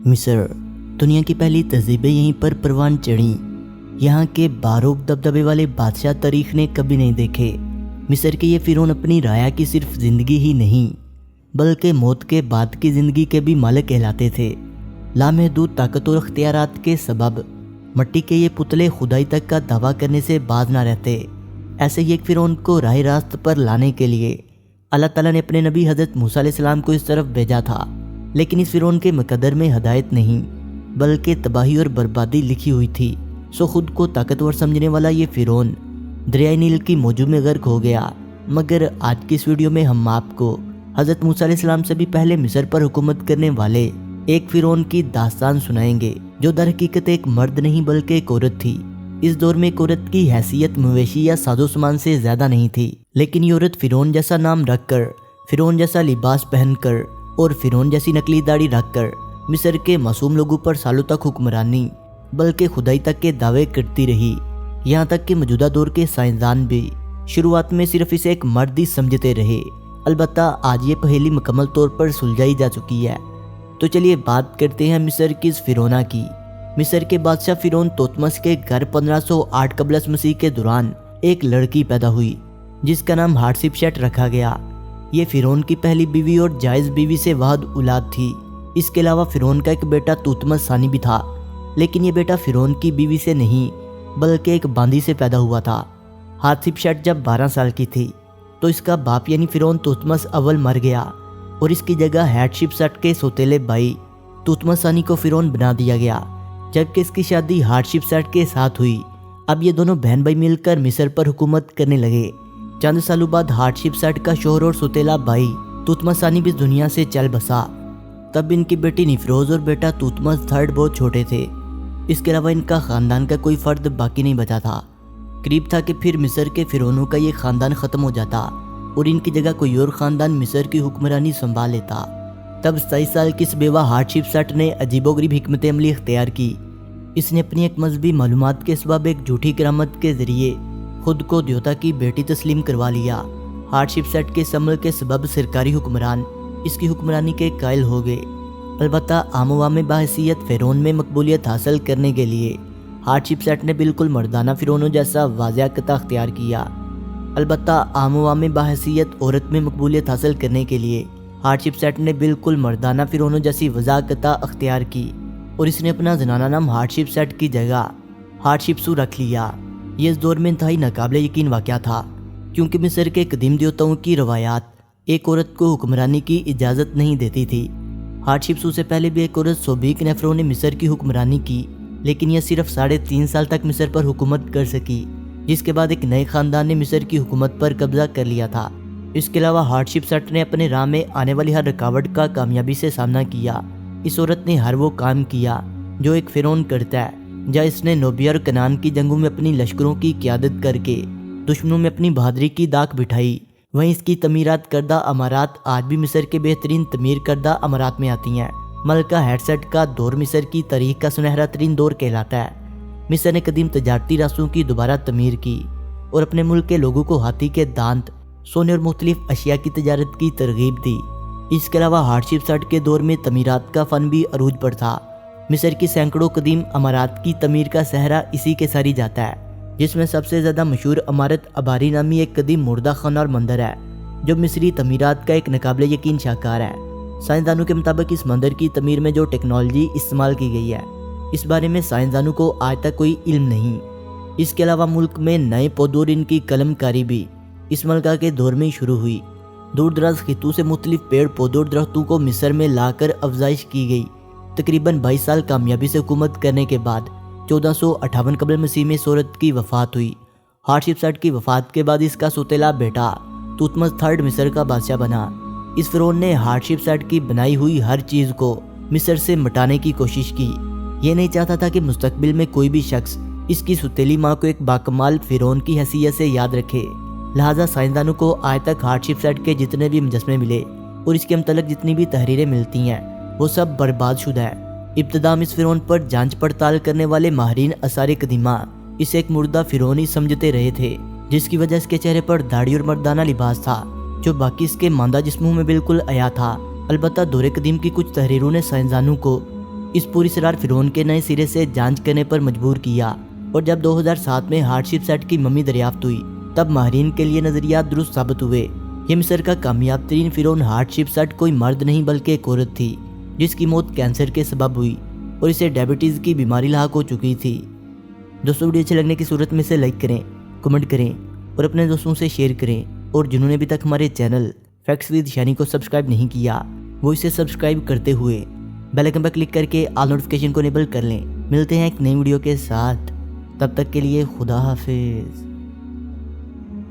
مصر دنیا کی پہلی تہذیبیں یہیں پر پروان چڑھیں۔ یہاں کے باروک دبدبے والے بادشاہ تاریخ نے کبھی نہیں دیکھے۔ مصر کے یہ فرعون اپنی رعایا کی صرف زندگی ہی نہیں بلکہ موت کے بعد کی زندگی کے بھی مالک کہلاتے تھے۔ لامحدود طاقت اور اختیارات کے سبب مٹی کے یہ پتلے خدائی تک کا دعویٰ کرنے سے باز نہ رہتے۔ ایسے ہی ایک فرعون کو راہ راست پر لانے کے لیے اللہ تعالیٰ نے اپنے نبی حضرت موسیٰ علیہ السلام کو اس طرف بھیجا تھا، لیکن اس فرعون کے مقدر میں ہدایت نہیں بلکہ تباہی اور بربادی لکھی ہوئی تھی۔ خود کو طاقتور سمجھنے والا یہ فرعون دریائے نیل کی موجوں میں غرق ہو گیا۔ مگر آج کی اس ویڈیو میں ہم آپ کو حضرت موسیٰ علیہ السلام سے بھی پہلے مصر پر حکومت کرنے والے ایک فرعون کی داستان سنائیں گے، جو در حقیقت ایک مرد نہیں بلکہ ایک عورت تھی۔ اس دور میں ایک عورت کی حیثیت مویشی یا ساز و سامان سے زیادہ نہیں تھی، لیکن یہ عورت فرعون جیسا نام رکھ کر، فرعون جیسا لباس پہن کر اور فرعون جیسی نکلی داڑھی رکھ کر مصر کے معصوم لوگوں پر سالوں تک حکمرانی بلکہ خدائی تک کے دعوے کرتی رہی۔ یہاں تک کہ موجودہ دور کے سائنسدان بھی شروعات میں صرف اسے ایک مرد ہی سمجھتے رہے۔ البتہ آج یہ پہیلی مکمل طور پر سلجھائی جا چکی ہے۔ تو چلیے بات کرتے ہیں مصر کی اس فرعونہ کی۔ مصر کے بادشاہ فرعون توتمس کے گھر 1508 قبل مسیح کے دوران ایک لڑکی پیدا ہوئی جس کا نام ہاتشپسوت رکھا گیا۔ یہ فرعون کی پہلی بیوی اور جائز بیوی سے واحد اولاد تھی۔ اس کے علاوہ فرعون کا ایک بیٹا توتمس ثانی بھی تھا، لیکن یہ بیٹا فرعون کی بیوی سے نہیں بلکہ ایک باندی سے پیدا ہوا تھا۔ ہاتشپسوت جب 12 سال کی تھی تو اس کا باپ یعنی فرعون توتمس اول مر گیا اور اس کی جگہ ہاتشپسوت کے سوتیلے بھائی توتمس ثانی کو فرعون بنا دیا گیا، جبکہ اس کی شادی ہاتشپسوت کے ساتھ ہوئی۔ اب یہ دونوں بہن بھائی مل کر مصر پر حکومت کرنے لگے۔ چند سالوں بعد ہاتشپسوت کا شوہر اور سوتیلا بھائی توتمس ثانی بھی اس دنیا سے چل بسا۔ تب ان کی بیٹی نیفروز اور بیٹا توتمس تھرڈ بہت چھوٹے تھے۔ اس کے علاوہ ان کا خاندان کا کوئی فرد باقی نہیں بچا تھا۔ قریب تھا کہ پھر مصر کے فرعونوں کا یہ خاندان ختم ہو جاتا اور ان کی جگہ کوئی اور خاندان مصر کی حکمرانی سنبھال لیتا۔ تب 27 سال کی اس بیوہ ہاتشپسوت نے عجیب و غریب حکمت عملی اختیار کی۔ اس نے اپنی ایک مذہبی معلومات کے سبب ایک جھوٹی کرامت کے ذریعے خود کو دیوتا کی بیٹی تسلیم کروا لیا۔ ہاتشپسوت کے اس عمل کے سبب سرکاری حکمران اس کی حکمرانی کے قائل ہو گئے۔ البتہ عام عوام میں بحیثیت فرعون میں مقبولیت حاصل کرنے کے لیے ہاتشپسوت نے بالکل مردانہ فرعونوں جیسا واضح قطع اختیار کیا۔ البتہ عام عوام میں بحیثیت عورت میں مقبولیت حاصل کرنے کے لیے ہاتشپسوت نے بالکل مردانہ فرعونوں جیسی واضح قطع اختیار کی اور اس نے اپنا زنانہ نام ہاتشپسوت کی جگہ ہاتشپسو رکھ لیا۔ یہ اس دور میں انتہائی ناقابل یقین واقعہ تھا، کیونکہ مصر کے قدیم دیوتاؤں کی روایات ایک عورت کو حکمرانی کی اجازت نہیں دیتی تھی۔ ہاتشپسو سے پہلے بھی ایک عورت سوبیک نیفرو نے مصر کی حکمرانی کی، لیکن یہ صرف 3.5 سال تک مصر پر حکومت کر سکی، جس کے بعد ایک نئے خاندان نے مصر کی حکومت پر قبضہ کر لیا تھا۔ اس کے علاوہ ہاتشپسوت نے اپنے راہ میں آنے والی ہر رکاوٹ کا کامیابی سے سامنا کیا۔ اس عورت نے ہر وہ کام کیا جو ایک فرعون کرتا ہے۔ جہاں اس نے نوبیا اور کنعان کی جنگوں میں اپنی لشکروں کی قیادت کر کے دشمنوں میں اپنی بہادری کی داغ بٹھائی، وہیں اس کی تعمیرات کردہ عمارات آج بھی مصر کے بہترین تعمیر کردہ عمارات میں آتی ہیں۔ ملکہ ہیٹشپسوت کا دور مصر کی تاریخ کا سنہرا ترین دور کہلاتا ہے۔ مصر نے قدیم تجارتی راستوں کی دوبارہ تعمیر کی اور اپنے ملک کے لوگوں کو ہاتھی کے دانت، سونے اور مختلف اشیاء کی تجارت کی ترغیب دی۔ اس کے علاوہ ہاتشپسوت کے دور میں تعمیرات کا فن بھی عروج پر تھا۔ مصر کی سینکڑوں قدیم عمارات کی تعمیر کا سہرا اسی کے ساری جاتا ہے، جس میں سب سے زیادہ مشہور عمارت اباری نامی ایک قدیم مردہ خانہ اور مندر ہے، جو مصری تعمیرات کا ایک ناقابل یقین شاہکار ہے۔ سائنسدانوں کے مطابق اس مندر کی تعمیر میں جو ٹیکنالوجی استعمال کی گئی ہے، اس بارے میں سائنسدانوں کو آج تک کوئی علم نہیں۔ اس کے علاوہ ملک میں نئے پودوں اور ان کی قلم کاری بھی اس ملکہ کے دور میں شروع ہوئی۔ دور دراز خطوں سے مختلف پیڑ پودوں اور درختوں کو مصر میں لا کر افزائش کی گئی۔ تقریباً 22 سال کامیابی سے حکومت کرنے کے بعد 1458 قبل مسیح میں اس عورت کی وفات ہوئی۔ ہاتشپسوت کی وفات کے بعد اس کا سوتیلا بیٹا توتمس تھرڈ مصر کا بادشاہ بنا۔ اس فرعون نے ہاتشپسوت کی بنائی ہوئی ہر چیز کو مصر سے مٹانے کی کوشش کی۔ یہ نہیں چاہتا تھا کہ مستقبل میں کوئی بھی شخص اس کی سوتیلی ماں کو ایک باکمال فرعون کی حیثیت سے یاد رکھے۔ لہٰذا سائنسدانوں کو آج تک ہاتشپسوت کے جتنے بھی مجسمے ملے اور اس کے متعلق جتنی بھی تحریریں ملتی ہیں، وہ سب برباد شدہ ہے۔ ابتدا میں اس فرعون پر جانچ پڑتال کرنے والے ماہرین آثار قدیمہ اسے ایک مردہ فرعون ہی سمجھتے رہے تھے، جس کی وجہ اس کے چہرے پر داڑھی اور مردانہ لباس تھا جو باقی اس کے ماندہ جسموں میں بالکل عیا تھا۔ البتہ دور قدیم کی کچھ تحریروں نے سائنسدانوں کو اس پوری سرار فرعون کے نئے سرے سے جانچ کرنے پر مجبور کیا، اور جب 2007 میں ہارٹ شپ سیٹ کی ممی دریافت ہوئی تب ماہرین کے لیے نظریات درست ثابت ہوئے۔ یہ مصر کا کامیاب ترین فرعون ہارٹ شپ سیٹ کوئی مرد نہیں بلکہ ایک عورت تھی، جس کی موت کینسر کے سبب ہوئی اور اسے ڈائبٹیز کی بیماری لاحق ہو چکی تھی۔ دوستوں ویڈیو اچھے لگنے کی صورت میں اسے لائک کریں، کمنٹ کریں اور اپنے دوستوں سے شیئر کریں، اور جنہوں نے ابھی تک ہمارے چینل فیکٹس ود شانی کو سبسکرائب نہیں کیا وہ اسے سبسکرائب کرتے ہوئے بیل آئکن پر کلک کر کے آل نوٹیفیکیشن کو انیبل کر لیں۔ ملتے ہیں ایک نئی ویڈیو کے ساتھ، تب تک کے لیے خدا حافظ۔